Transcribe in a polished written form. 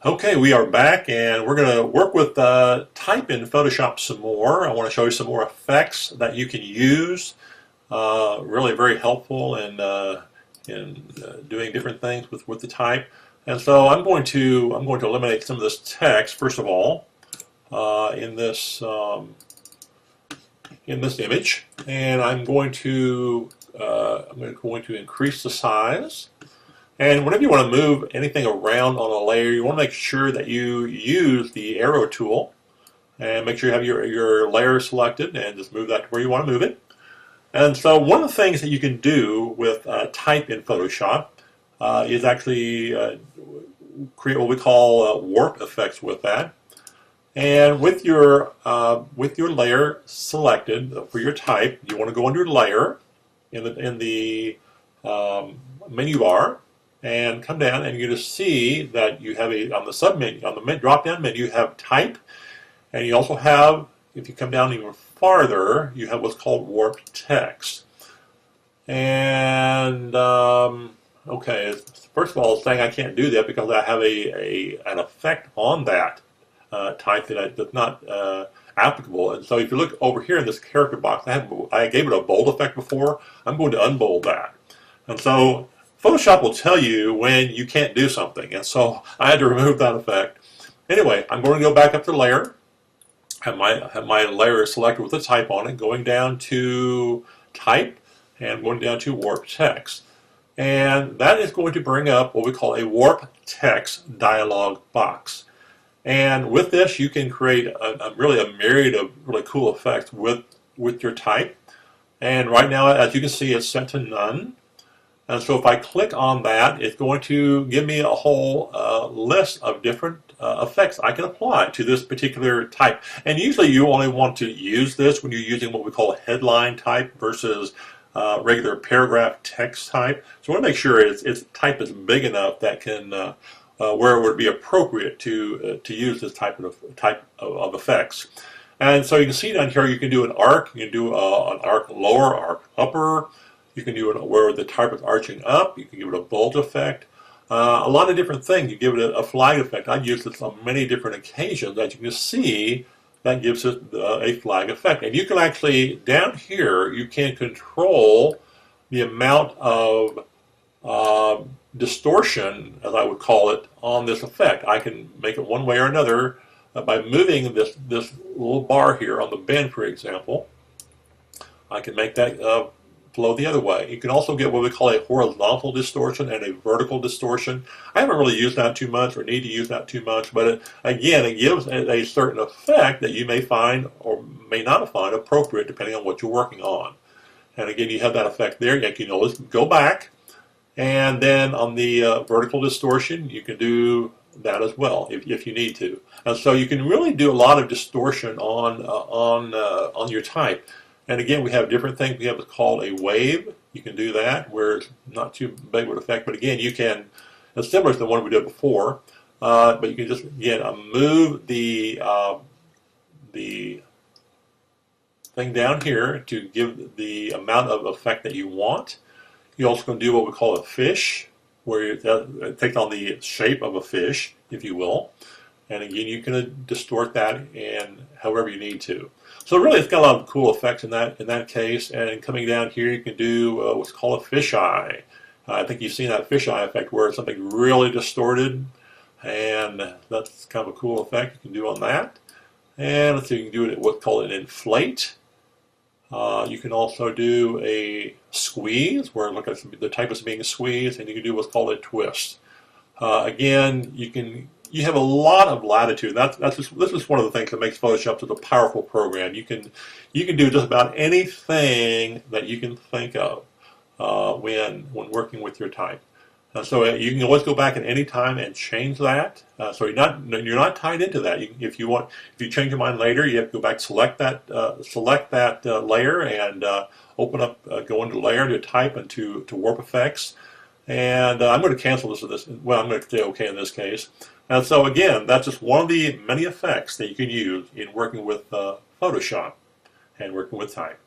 Okay, we are back and we're going to work with type in Photoshop some more. I want to show you some more effects that you can use. Really very helpful in doing different things with the type. And so I'm going to eliminate some of this text first of all in this image, and I'm going to increase the size. And whenever you want to move anything around on a layer, you want to make sure that you use the arrow tool and make sure you have your layer selected and just move that to where you want to move it. And so one of the things that you can do with type in Photoshop is actually create what we call warp effects with that. And with your layer selected for your type, you want to go under Layer in the menu bar and come down, and you're going to see that you have on the submenu, on the drop-down menu, you have Type, and you also have, if you come down even farther, you have what's called Warp Text. And okay, first of all, it's saying I can't do that because I have an effect on that type that's not applicable. And so if you look over here in this character box, I gave it a bold effect before. I'm going to unbold that. And so Photoshop will tell you when you can't do something, and so I had to remove that effect. Anyway, I'm going to go back up to Layer, have my layer selected with the type on it, going down to Type, and going down to Warp Text. And that is going to bring up what we call a Warp Text dialog box. And with this, you can create really a myriad of really cool effects with your type. And right now, as you can see, it's set to none. And so if I click on that, it's going to give me a whole list of different effects I can apply to this particular type. And usually you only want to use this when you're using what we call a headline type versus regular paragraph text type. So I want to make sure its type is big enough that can where it would be appropriate to use this type of effects. And so you can see down here you can do an arc. You can do an arc lower, arc upper. You can do it where the type is arching up. You can give it a bulge effect. A lot of different things. You give it a flag effect. I've used this on many different occasions. As you can see, that gives it a flag effect. And you can actually, down here, you can control the amount of distortion, as I would call it, on this effect. I can make it one way or another by moving this little bar here on the bend, for example. I can make that flow the other way. You can also get what we call a horizontal distortion and a vertical distortion. I haven't really used that too much or need to use that too much, but again, it gives a certain effect that you may find or may not find appropriate depending on what you're working on. And again, you have that effect there. You can always go back, and then on the vertical distortion, you can do that as well if you need to. And so you can really do a lot of distortion on your type. And again, we have different things. We have what's called a wave. You can do that where it's not too big of an effect. But again, you can, it's similar to the one we did before, but you can just, again, move the thing down here to give the amount of effect that you want. You also can do what we call a fish, where it takes on the shape of a fish, if you will. And again, you can distort that and however you need to. So really, it's got a lot of cool effects in that case. And coming down here, you can do what's called a fisheye. I think you've seen that fisheye effect where it's something really distorted, and that's kind of a cool effect you can do on that. And let's see, you can do it at what's called an inflate. You can also do a squeeze, where look at the type is being squeezed, and you can do what's called a twist. Again, you have a lot of latitude. This is one of the things that makes Photoshop such a powerful program. You can do just about anything that you can think of when working with your type. So you can always go back at any time and change that. So you're not tied into that. If you change your mind later, you have to go back, select that layer, and open up, go into Layer, to Type, and to Warp Effects. And I'm going to cancel this. Well, I'm going to say OK in this case. And so again, that's just one of the many effects that you can use in working with Photoshop and working with type.